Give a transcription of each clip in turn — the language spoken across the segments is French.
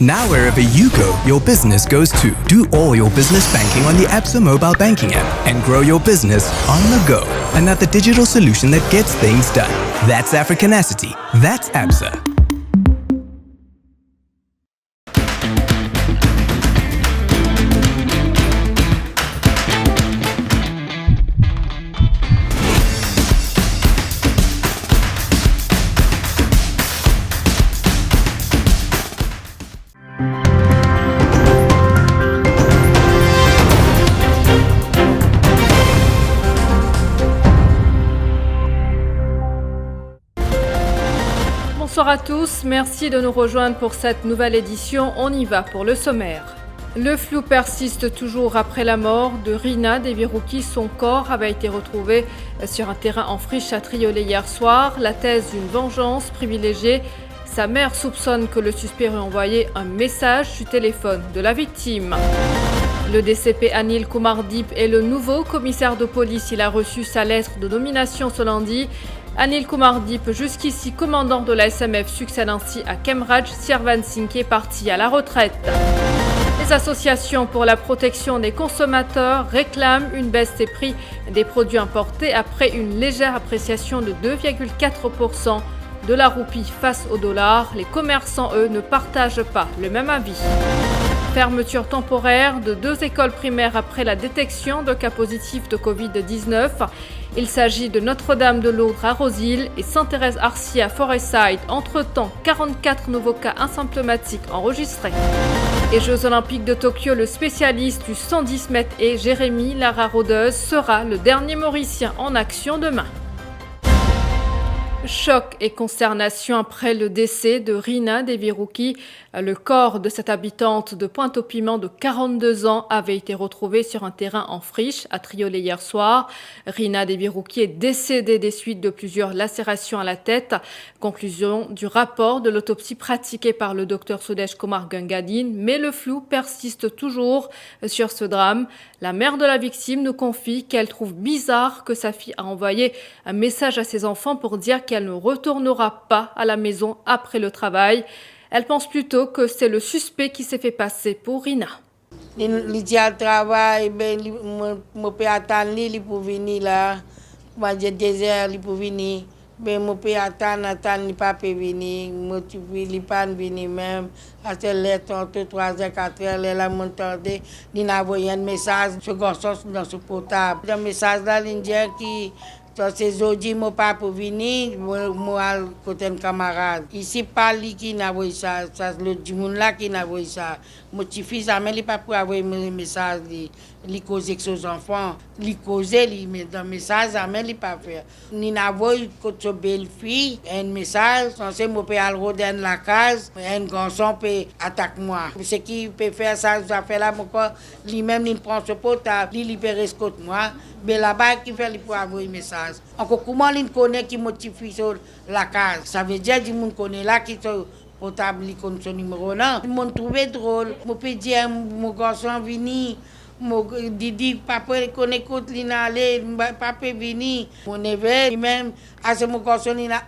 Now wherever you go, your business goes too. Do all your business banking on the Absa mobile banking app and grow your business on the go. Another digital solution that gets things done. That's Africanacity. That's Absa. Bonsoir à tous, merci de nous rejoindre pour cette nouvelle édition. On y va pour le sommaire. Le flou persiste toujours après la mort de Rina Devirouki. Son corps avait été retrouvé sur un terrain en friche à Triolet hier soir. La thèse d'une vengeance privilégiée. Sa mère soupçonne que le suspect aurait envoyé un message du téléphone de la victime. Le DCP Anil Kumar Dip est le nouveau commissaire de police. Il a reçu sa lettre de nomination ce lundi. Anil Kumar Dip, jusqu'ici commandant de la SMF, succède ainsi à Kemraj Sirvansingh qui est parti à la retraite. Les associations pour la protection des consommateurs réclament une baisse des prix des produits importés après une légère appréciation de 2,4% de la roupie face au dollar. Les commerçants, eux, ne partagent pas le même avis. Fermeture temporaire de 2 écoles primaires après la détection de cas positifs de Covid-19. Il s'agit de Notre-Dame-de-Lourdes à Rosil et Sainte-Thérèse-Arcy à Forestside. Entre-temps, 44 nouveaux cas asymptomatiques enregistrés. Les Jeux Olympiques de Tokyo, le spécialiste du 110 mètres et Jérémy Lara-Rodeuse sera le dernier Mauricien en action demain. Choc et consternation après le décès de Rina Devirouki. Le corps de cette habitante de Pointe-au-Piment de 42 ans avait été retrouvé sur un terrain en friche à Triolet hier soir. Rina Devirouki est décédée des suites de plusieurs lacérations à la tête. Conclusion du rapport de l'autopsie pratiquée par le docteur Sudesh Kumar Gangadine. Mais le flou persiste toujours sur ce drame. La mère de la victime nous confie qu'elle trouve bizarre que sa fille a envoyé un message à ses enfants pour dire qu'elle ne retournera pas à la maison après le travail. Elle pense plutôt que c'est le suspect qui s'est fait passer pour Rina. Il dit al travail, je peux attendre lui pour venir là. Moi j'ai des heures pour venir. Je peux attendre, il pas venir. Il ne pas venir même. À cette lettre, entre 3h et 4h, elle a monté. Il a envoyé un message. Ce garçon dans ce portable. Un message là, il dit qui. C'est aujourd'hui, je ne peux pas venir, moi, côté un camarade. Ici, pas lui qui n'a envoyé ça, c'est le monde là qui n'a envoyé ça. Mon petit-fils, il n'a pas pu envoyer un message, il cause avec ses enfants. Il cause, il met un message, il n'a pas fait. Il a envoyé sa belle-fille un message, censé me payer aller dans la case, un garçon peut attaquer moi. Ce qui peut faire ça, ça fait là, lui-même, il prend ce portable, il peut rester contre moi. Mais là-bas, qui fait pour envoyer un message. Encore comment il connaît qui motive sur la case. Ça veut dire que je connais là qui sont portable, qui connaît son numéro. Non, ils m'ont trouvé drôle. Je peux dire, mon garçon venu. Didi, papa connaît côté l'inalé, papa venu. Mon neveu, lui-même, à ce mon garçon, il a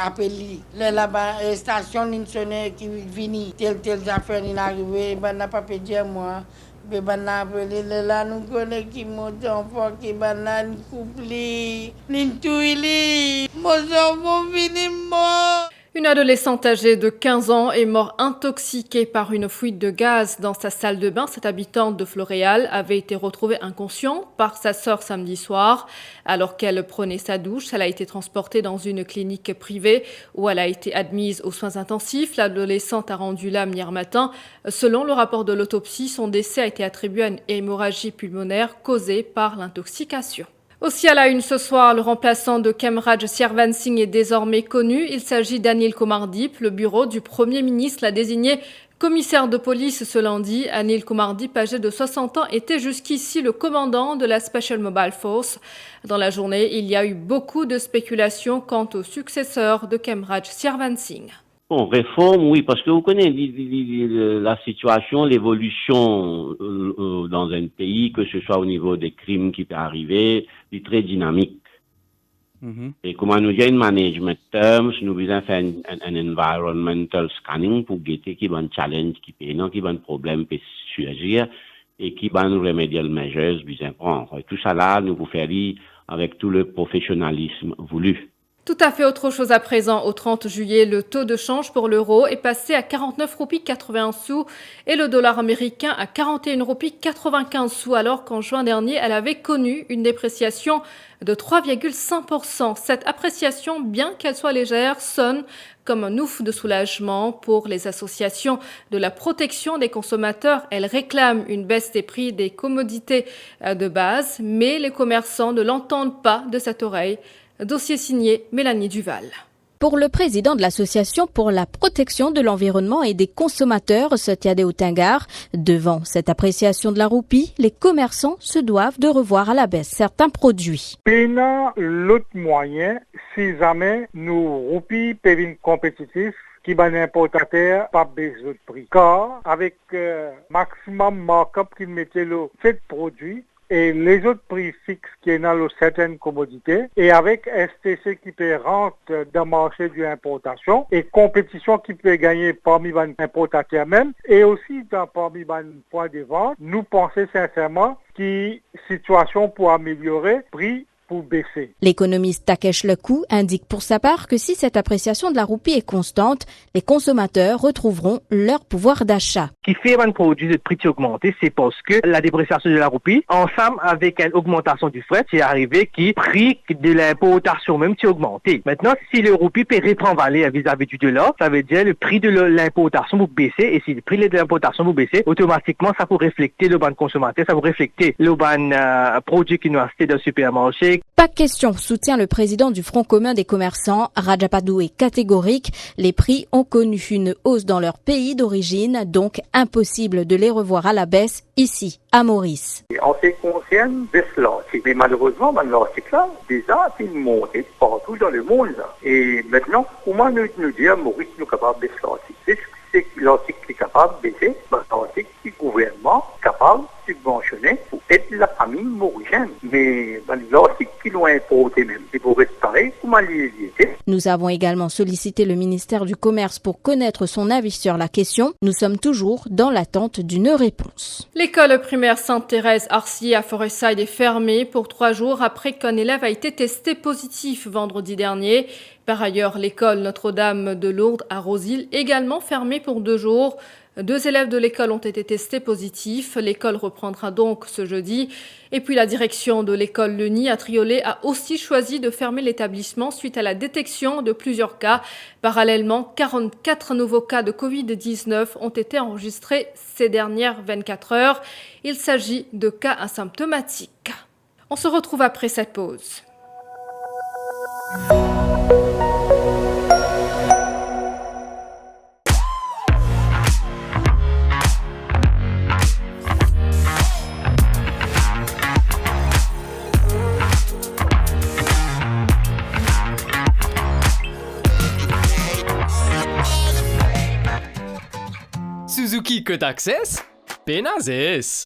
appelé. Là-bas, la station, il sonne qui venu. Telle affaire, il est arrivé. Il n'a pas pu dire moi. Be banana pele la nous connaît qui mon enfant qui banane coupli n'intuili mon enfant fini mort. Une adolescente âgée de 15 ans est morte intoxiquée par une fuite de gaz dans sa salle de bain. Cette habitante de Floréal avait été retrouvée inconsciente par sa sœur samedi soir. Alors qu'elle prenait sa douche, elle a été transportée dans une clinique privée où elle a été admise aux soins intensifs. L'adolescente a rendu l'âme hier matin. Selon le rapport de l'autopsie, son décès a été attribué à une hémorragie pulmonaire causée par l'intoxication. Aussi à la une ce soir, le remplaçant de Kemraj Sirvansingh est désormais connu. Il s'agit d'Anil Kumar Dip. Le bureau du Premier ministre l'a désigné commissaire de police ce lundi. Anil Kumar Dip, âgé de 60 ans, était jusqu'ici le commandant de la Special Mobile Force. Dans la journée, il y a eu beaucoup de spéculations quant au successeur de Kemraj Sirvansingh. Bon, réforme, oui, parce que vous connaissez la situation, l'évolution dans un pays, que ce soit au niveau des crimes qui peuvent arriver, c'est très dynamique. Et comment nous dire une management terms, nous besoin faire un environmental scanning pour guetter qui va un challenge qui peut non qui va un problème peut surgir et qui va nous remedial measures besoin prendre. Et tout ça là nous vous faire avec tout le professionnalisme voulu. Tout à fait autre chose à présent. Au 30 juillet, le taux de change pour l'euro est passé à 49 roupies 81 sous et le dollar américain à 41 roupies 95 sous, alors qu'en juin dernier, elle avait connu une dépréciation de 3,5%. Cette appréciation, bien qu'elle soit légère, sonne comme un ouf de soulagement pour les associations de la protection des consommateurs. Elles réclament une baisse des prix des commodités de base, mais les commerçants ne l'entendent pas de cette oreille. Dossier signé Mélanie Duval. Pour le président de l'Association pour la protection de l'environnement et des consommateurs, Satyade Otengar, devant cette appréciation de la roupie, les commerçants se doivent de revoir à la baisse certains produits. Pena l'autre moyen, si jamais nos roupies peuvent être compétitifs, qui ban importateur pas besoin de prix. Car avec maximum markup qu'ils mettaient le fait produit, et les autres prix fixes qui est dans certaines commodités, et avec STC qui peut rentrer dans le marché de l'importation, et compétition qui peut gagner parmi les importateurs même, et aussi parmi les points de vente, nous pensons sincèrement que la situation pour améliorer, prix pour baisser. L'économiste Takesh Lekou indique pour sa part que si cette appréciation de la roupie est constante, les consommateurs retrouveront leur pouvoir d'achat. Ce qui fait un produit de prix augmenter, c'est parce que la dépréciation de la roupie, ensemble avec une augmentation du fret, c'est arrivé que le prix de l'importation même s'est augmenté. Maintenant, si le roupie peut reprendre valeur vis-à-vis du dollar, ça veut dire le prix de l'importation vous baisser, et si le prix de l'importation vous baisser, automatiquement ça peut refléter le ban consommateur, ça peut refléter le ban produit qui nous a acheté dans le supermarché. Pas question, soutient le président du Front commun des commerçants. Rajapadou est catégorique. Les prix ont connu une hausse dans leur pays d'origine, donc impossible de les revoir à la baisse ici, à Maurice. En ce qui concerne baisse l'article, mais malheureusement, l'article là, déjà, c'est monté partout dans le monde. Et maintenant, comment nous dire, Maurice, nous sommes capables de baisser l'article? C'est que l'article est capable de baisser, l'article du gouvernement est capable de subventionner pour aider la famille mauricienne. Mais l'article qui l'ont importé même, c'est pour restaurer comment il était. Nous avons également sollicité le ministère du Commerce pour connaître son avis sur la question. Nous sommes toujours dans l'attente d'une réponse. L'école primaire Sainte-Thérèse Arcy à Forestside est fermée pour 3 jours après qu'un élève a été testé positif vendredi dernier. Par ailleurs, l'école Notre-Dame de Lourdes à Rosil, également fermée pour 2 jours. 2 élèves de l'école ont été testés positifs. L'école reprendra donc ce jeudi. Et puis la direction de l'école Le Nid à Triolet a aussi choisi de fermer l'établissement suite à la détection de plusieurs cas. Parallèlement, 44 nouveaux cas de Covid-19 ont été enregistrés ces dernières 24 heures. Il s'agit de cas asymptomatiques. On se retrouve après cette pause. Suzuki Cut Access, Penazes.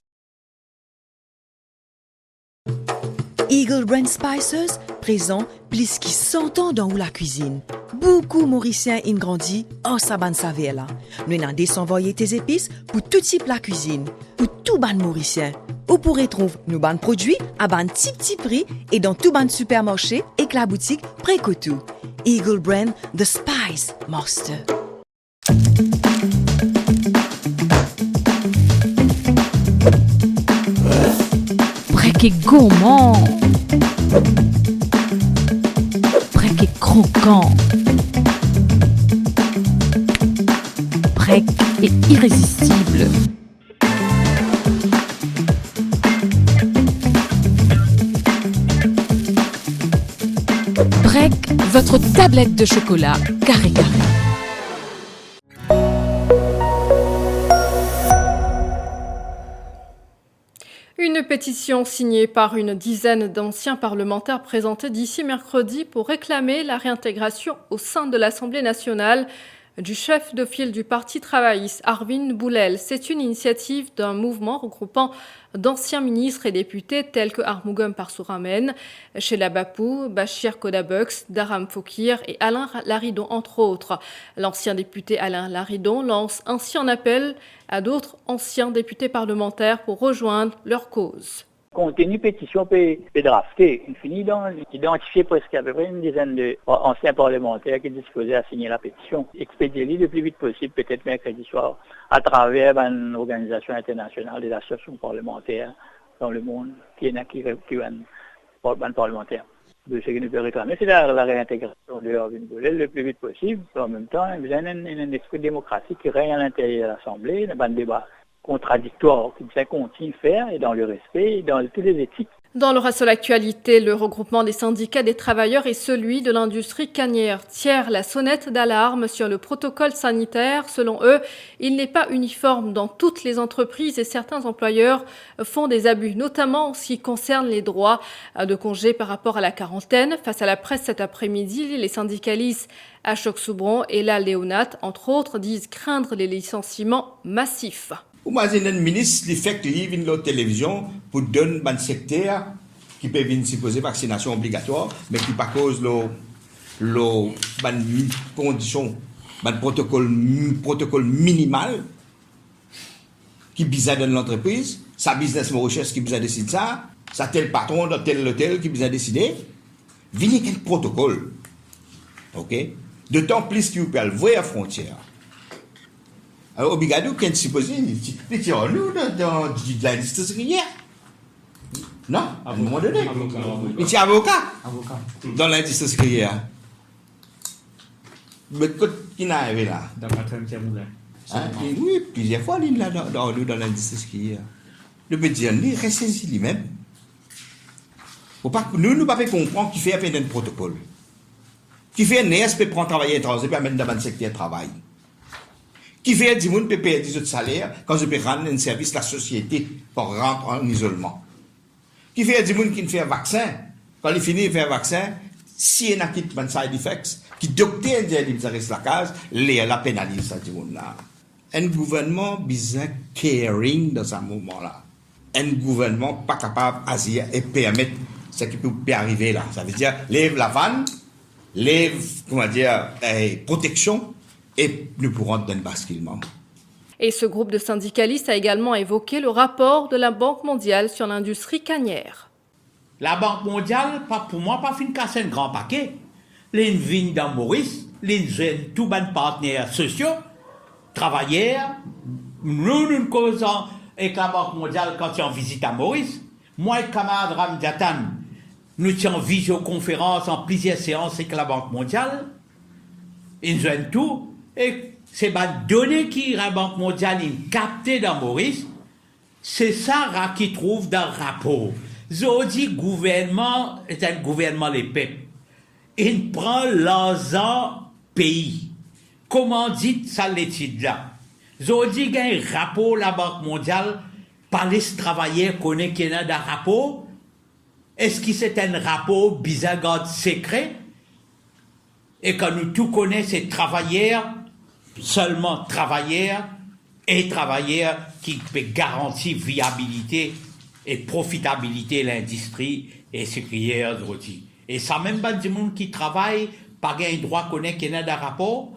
Eagle Brand Spices, présent plus qui 100 ans dans la cuisine. Beaucoup Mauriciens ont grandi en saban saveur là. Nous avons désenvoyé tes épices pour tout type la cuisine, pour tout ban Mauricien. Vous pourrez trouver nos ban produits à ban petit prix et dans tout ban supermarché et que la boutique Précotou. Eagle Brand, The Spice Master. Brek est gourmand. Brek est croquant. Brek est irrésistible. Brek, votre tablette de chocolat carré. Une pétition signée par une dizaine d'anciens parlementaires présentée d'ici mercredi pour réclamer la réintégration au sein de l'Assemblée nationale du chef de file du Parti travailliste, Arvin Boulel. C'est une initiative d'un mouvement regroupant d'anciens ministres et députés tels que Armougom Parsouramen, Sheila Bapou, Bachir Kodabux, Daram Fokir et Alain Laridon, entre autres. L'ancien député Alain Laridon lance ainsi un appel à d'autres anciens députés parlementaires pour rejoindre leur cause. Contenu pétition peut drafter. Il finit d'identifier presque à peu près une dizaine d'anciens parlementaires qui disposaient à signer la pétition. Expédier-les le plus vite possible, peut-être mercredi soir, à travers une organisation internationale des associations parlementaires dans le monde qui est un parlementaire. De ce qui nous peut réclamer, c'est la réintégration de Arvin Boulel le plus vite possible. En même temps, il y a un esprit démocratique qui règne à l'intérieur de l'Assemblée, un débat contradictoire qui ça continue à faire et dans le respect et dans tous les éthiques. Dans le reste de l'actualité, le regroupement des syndicats des travailleurs et celui de l'industrie cannière tirent la sonnette d'alarme sur le protocole sanitaire. Selon eux, il n'est pas uniforme dans toutes les entreprises et certains employeurs font des abus, notamment en ce qui concerne les droits de congé par rapport à la quarantaine. Face à la presse cet après-midi, les syndicalistes Ashok Soubron et La Léonat, entre autres, disent craindre les licenciements massifs. Ou imagine un ministre qui fait que la télévision pour donner un secteur qui peut venir supposer vaccination obligatoire, mais qui pas cause le condition, protocole minimal qui bizarre dans l'entreprise, sa business recherche qui bizarre décide ça tel patron dans tel hôtel qui bizarre décider, venez quel protocole, ok? D'autant plus qu'il peut le voir à frontière. Alors, Obigadou, quand supposé, il tient nous dans l'industrie hier. Non, à un moment donné. Il tient avocat dans l'industrie hier. Mais qu'est-ce qui est arrivé là? Oui, plusieurs fois, il est là dans l'industrie hier. Le médian, il ressaisi lui-même. Nous ne pouvons pas comprendre qu'il fait appel d'un protocole. Qui fait un ESP pour travailler étranger, puis amener dans le secteur de travail. Qui fait que les gens peuvent payer des autres salaires quand je peux rendre un service à la société pour rentrer en isolement. Qui fait que les gens qui font un vaccin, quand ils finissent de faire un vaccin, si ils ont un side effects, qui docteur dit la case, la pénalise ces gens-là. Un gouvernement bizarre caring dans ce moment-là. Un gouvernement pas capable d'agir et permettre ce qui peut arriver là. Ça veut dire, lève la vanne, lève, protection, et nous pourrons donner un basculement. Et ce groupe de syndicalistes a également évoqué le rapport de la Banque mondiale sur l'industrie cannière. La Banque mondiale, pour moi, pas fin casser un grand paquet. Les vignes dans Maurice, les jeunes, tous les partenaires sociaux, travailleurs, nous causons avec la Banque mondiale quand ils ont visité à Maurice. Moi et le camarade Ramdatan, nous sommes en visioconférence en plusieurs séances avec la Banque mondiale. Ils ont tout. Et c'est les données qui la Banque mondiale a captées dans Maurice, c'est ça qui trouve dans le rapport. Zodi gouvernement est un gouvernement des peuples. Il prend l'argent pays. Comment dit ça l'étude là? Zodi a un rapport la Banque mondiale par les travailleurs connaît qu'il y a dans le rapport. Est-ce que c'est un rapport bizarre secret? Et quand nous tout connaissons, c'est travailleurs, seulement travailleurs et travailleurs qui peuvent garantir viabilité et profitabilité de l'industrie et sucrière de rôti. Et ça même pas du monde qui travaille, pas gain droit connaît qu'il y a dans le rapport,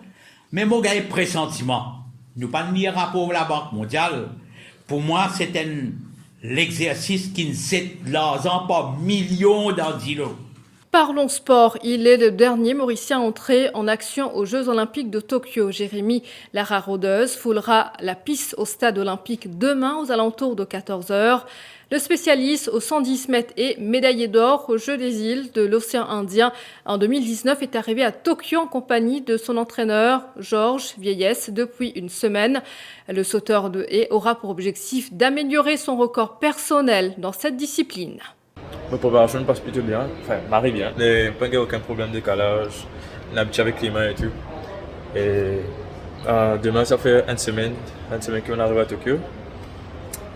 mais moi j'ai pressentiment. Nous pas ni rapport de la Banque mondiale. Pour moi, c'est l'exercice qui ne sait l'argent par millions d'andilos. Parlons sport. Il est le dernier Mauricien entré en action aux Jeux Olympiques de Tokyo. Jérémy Lara-Rodeuse foulera la piste au stade olympique demain aux alentours de 14h. Le spécialiste aux 110 mètres et médaillé d'or aux Jeux des îles de l'océan Indien en 2019 est arrivé à Tokyo en compagnie de son entraîneur Georges Vieillesse depuis une semaine. Le sauteur de haie aura pour objectif d'améliorer son record personnel dans cette discipline. Ma préparation passe plutôt bien, enfin, m'arrive bien. Il n'y a aucun problème de décalage, on est habitué avec les mains et tout. Et demain, ça fait une semaine qu'on arrive à Tokyo.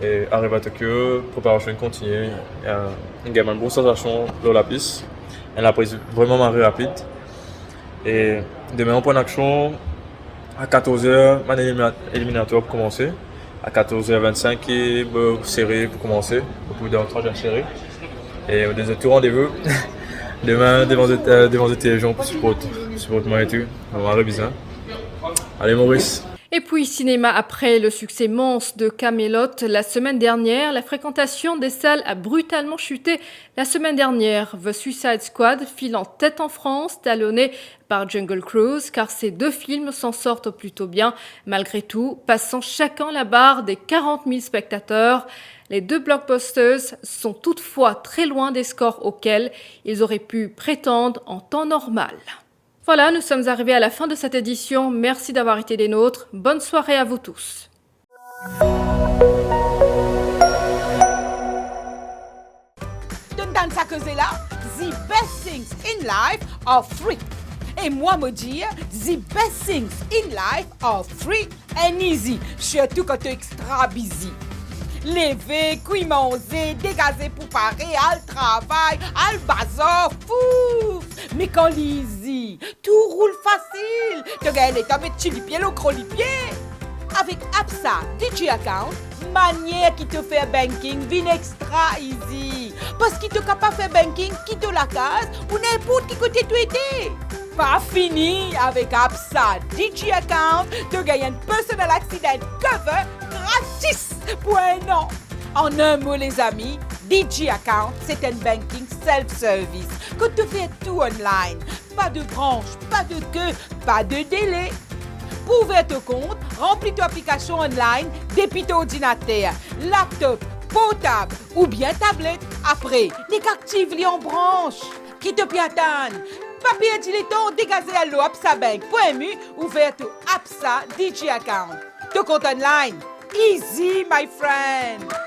Et arrive à Tokyo, préparation continue. Il y a une bonne sensation dans la piste. Elle a pris vraiment marée rapide. Et demain, on prend l'action À 14h, mon éliminatoire pour commencer. À 14h25, la série pour commencer. Au bout d'un troisième série. Et on a tout rendez-vous. Demain, devant la télévision pour supporter moi et tout. On va bien. Allez, Maurice. Et puis cinéma, après le succès monstre de Camelot la semaine dernière, la fréquentation des salles a brutalement chuté la semaine dernière. The Suicide Squad file en tête en France, talonné par Jungle Cruise, car ces deux films s'en sortent plutôt bien, malgré tout, passant chacun la barre des 40 000 spectateurs. Les deux blockbusters sont toutefois très loin des scores auxquels ils auraient pu prétendre en temps normal. Voilà, nous sommes arrivés à la fin de cette édition. Merci d'avoir été des nôtres. Bonne soirée à vous tous. Dans sa cause là, the best things in life are free. Et moi me dire, the best things in life are free and easy. Surtout quand tu es extra busy. Lever, cuire, manger, dégazer pour parer, al travail, al bazar, fou. Mais quand l'easy, tout roule facile. Tu gagnes les tables de chilipier, le crolipier. Avec Absa DJ Account, manière qui te fait banking vient extra easy. Parce qu'il te capable faire banking, quitte la case ou n'importe qui côté tu étais. Pas fini avec Absa DJ Account, tu gagnes un personal accident cover gratis pour un an. En un mot les amis, DJ Account c'est un banking self-service que tu fais tout online. Pas de branche, pas de queue, pas de délai. Pour ouvrir ton compte, remplis ton application online depuis ton ordinateur, laptop, portable ou bien tablette. Après, active-les en branche. Qui te piatane? Papier dilettant dégazé à l'eau absabank.mu ouvert ton Absa DJ Account. Ton compte online. Easy, my friend.